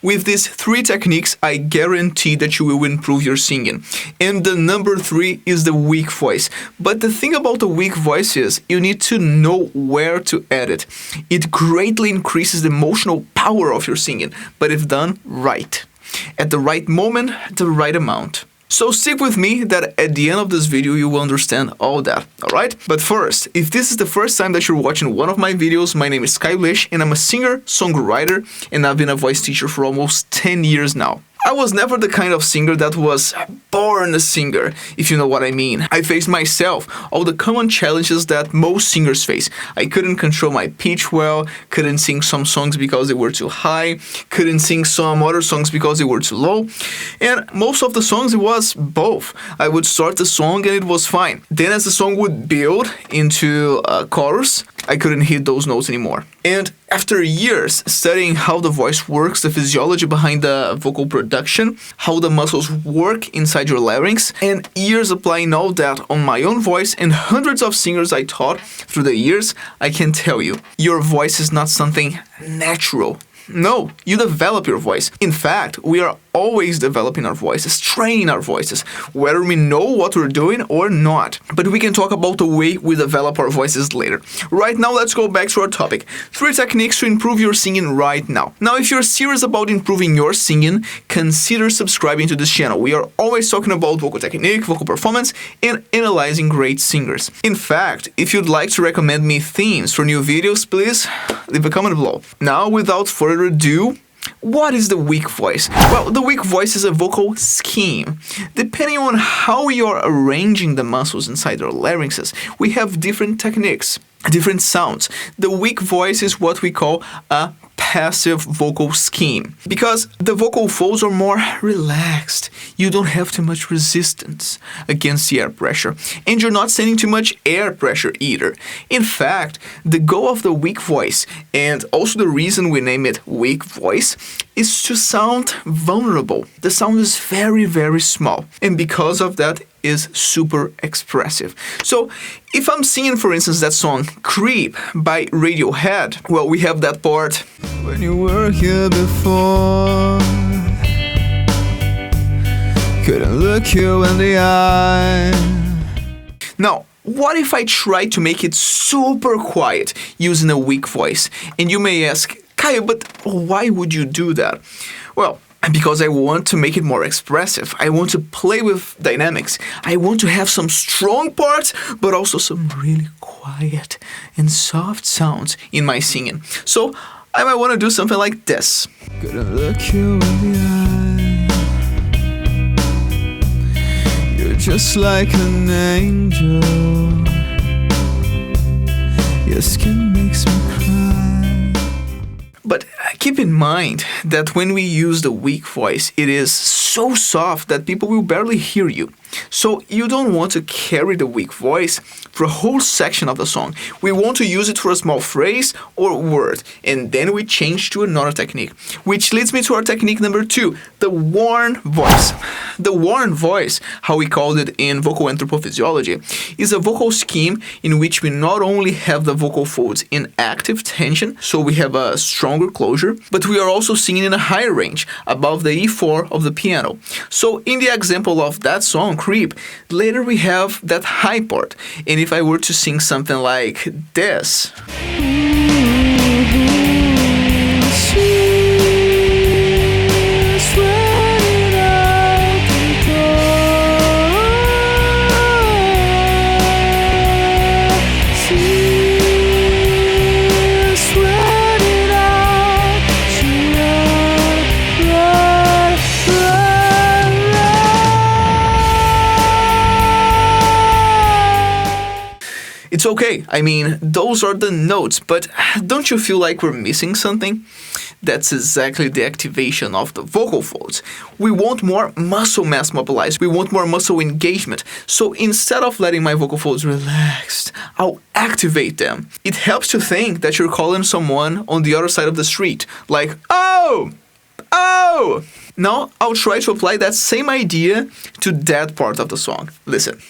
With these 3 techniques, I guarantee that you will improve your singing. And the number 3 is the weak voice. But the thing about the weak voice is you need to know where to add it. It greatly increases the emotional power of your singing, but if done right. At the right moment, the right amount. So stick with me that at the end of this video you will understand all that, alright? But first, if this is the first time that you're watching one of my videos, my name is Caio and I'm a singer, songwriter, and I've been a voice teacher for almost 10 years now. I was never the kind of singer that was born a singer, if you know what I mean. I faced myself all the common challenges that most singers face. I couldn't control my pitch well, couldn't sing some songs because they were too high, couldn't sing some other songs because they were too low. And most of the songs it was both. I would start the song and it was fine. Then as the song would build into a chorus, I couldn't hit those notes anymore. And after years studying how the voice works, the physiology behind the vocal production, how the muscles work inside your larynx, and years applying all that on my own voice and hundreds of singers I taught through the years, I can tell you, your voice is not something natural. No, you develop your voice. In fact, we are always developing our voices, training our voices, whether we know what we're doing or not. But we can talk about the way we develop our voices later. Right now, let's go back to our topic. 3 techniques to improve your singing right now. Now, if you're serious about improving your singing, consider subscribing to this channel. We are always talking about vocal technique, vocal performance, and analyzing great singers. In fact, if you'd like to recommend me themes for new videos, please leave a comment below. Now, without further ado, what is the weak voice? Well, the weak voice is a vocal scheme. Depending on how you are arranging the muscles inside our larynxes, we have different techniques, different sounds. The weak voice is what we call a passive vocal scheme because the vocal folds are more relaxed. You don't have too much resistance against the air pressure, and you're not sending too much air pressure either. In fact, the goal of the weak voice, and also the reason we name it weak voice, is to sound vulnerable. The sound is very, very small, and because of that, is super expressive. So if I'm singing, for instance, that song Creep by Radiohead, well, we have that part. When you were here before, couldn't look you in the eye. Now, what if I try to make it super quiet using a weak voice? And you may ask, Caio, but why would you do that? Well, because I want to make it more expressive. I want to play with dynamics. I want to have some strong parts, but also some really quiet and soft sounds in my singing. So I might want to do something like this. Gonna look you in the eye. You're just like an angel. Your skin makes me cry. But keep in mind that when we use the weak voice, it is so soft that people will barely hear you. So you don't want to carry the weak voice for a whole section of the song. We want to use it for a small phrase or word, and then we change to another technique. Which leads me to our technique number 2, the worn voice. The worn voice, how we called it in vocal anthropophysiology, is a vocal scheme in which we not only have the vocal folds in active tension, so we have a stronger closure, but we are also singing in a higher range, above the E4 of the piano. So in the example of that song, Creep, later we have that high part. And if I were to sing something like this, it's okay. I mean, those are the notes, but don't you feel like we're missing something? That's exactly the activation of the vocal folds. We want more muscle mass mobilized. We want more muscle engagement. So instead of letting my vocal folds relaxed, I'll activate them. It helps to think that you're calling someone on the other side of the street, like, oh, oh. Now I'll try to apply that same idea to that part of the song. Listen.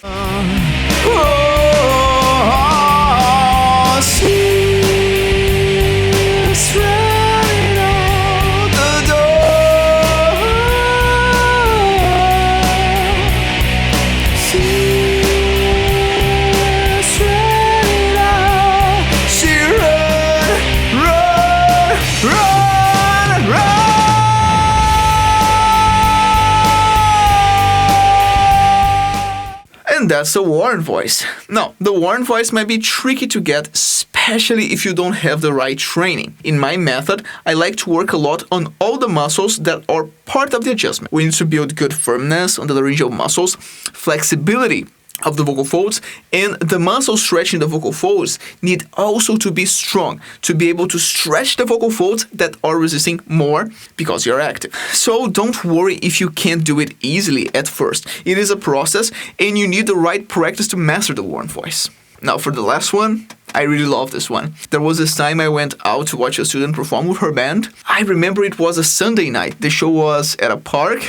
And that's a worn voice. Now, the worn voice might be tricky to get, especially if you don't have the right training. In my method, I like to work a lot on all the muscles that are part of the adjustment. We need to build good firmness on the laryngeal muscles, flexibility of the vocal folds, and the muscles stretching the vocal folds need also to be strong to be able to stretch the vocal folds that are resisting more because you're active. So don't worry if you can't do it easily at first. It is a process and you need the right practice to master the worn voice. Now for the last one, I really love this one. There was this time I went out to watch a student perform with her band. I remember it was a Sunday night. The show was at a park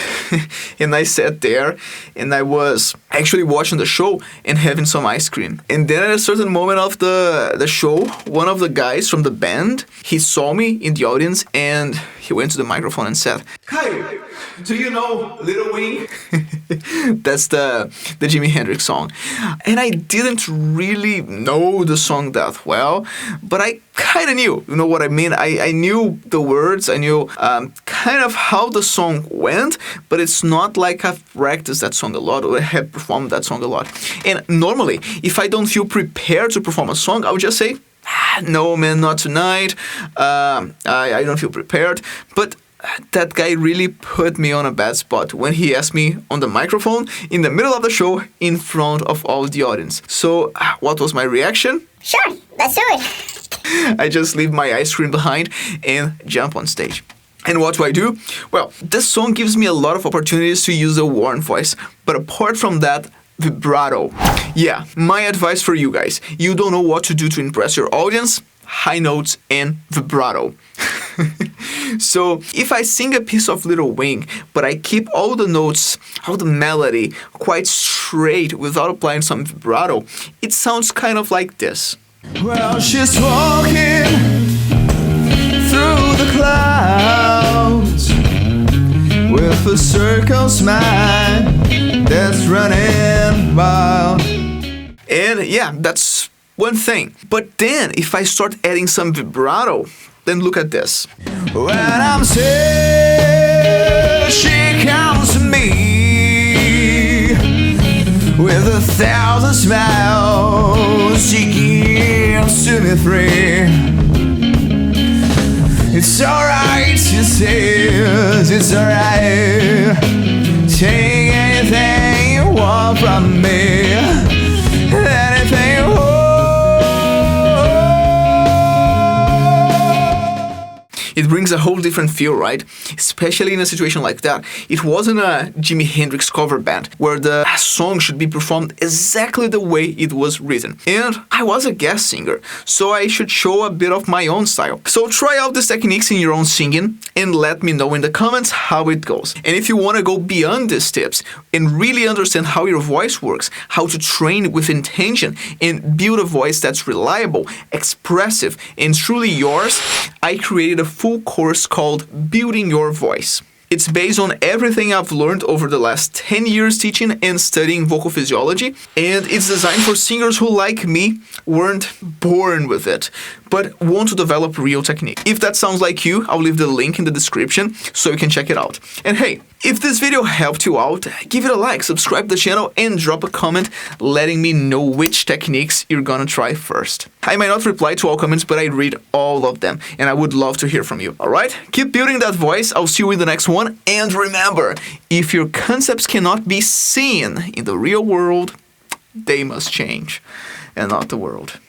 and I sat there and I was actually watching the show and having some ice cream. And then at a certain moment of the show, one of the guys from the band, he saw me in the audience and he went to the microphone and said, "Caio, do you know Little Wing?" That's the Jimi Hendrix song. And I didn't really know the song that well, but I kind of knew, you know what I mean? I knew the words, I knew kind of how the song went, but it's not like I've practiced that song a lot or I have performed that song a lot. And normally, if I don't feel prepared to perform a song, I would just say, "No man, not tonight, I don't feel prepared." But that guy really put me on a bad spot when he asked me on the microphone in the middle of the show in front of all the audience. So what was my reaction? Sure, let's do it. I just leave my ice cream behind and jump on stage. And what do? Well, this song gives me a lot of opportunities to use a worn voice. But apart from that, vibrato. Yeah, my advice for you guys. You don't know what to do to impress your audience? High notes and vibrato. So if I sing a piece of Little Wing, but I keep all the notes, all the melody quite straight without applying some vibrato, it sounds kind of like this. Well, she's walking through the clouds with a circle smile that's running wild. And yeah, that's one thing. But then if I start adding some vibrato, then look at this. When I'm sad, she comes to me with 1,000 smiles. She gives to me free. It's alright, she says, it's alright. Take anything you want from me, anything you want. It brings a whole different feel, right? Especially in a situation like that. It wasn't a Jimi Hendrix cover band where the song should be performed exactly the way it was written. And I was a guest singer, so I should show a bit of my own style. So try out these techniques in your own singing and let me know in the comments how it goes. And if you want to go beyond these tips and really understand how your voice works, how to train with intention and build a voice that's reliable, expressive, and truly yours, I created a full course called Building Your Voice. It's based on everything I've learned over the last 10 years teaching and studying vocal physiology, and it's designed for singers who, like me, weren't born with it, but want to develop real technique. If that sounds like you, I'll leave the link in the description so you can check it out. And hey, if this video helped you out, give it a like, subscribe to the channel, and drop a comment letting me know which techniques you're gonna try first. I might not reply to all comments, but I read all of them, and I would love to hear from you. Alright? Keep building that voice, I'll see you in the next one, and remember, if your concepts cannot be seen in the real world, they must change, and not the world.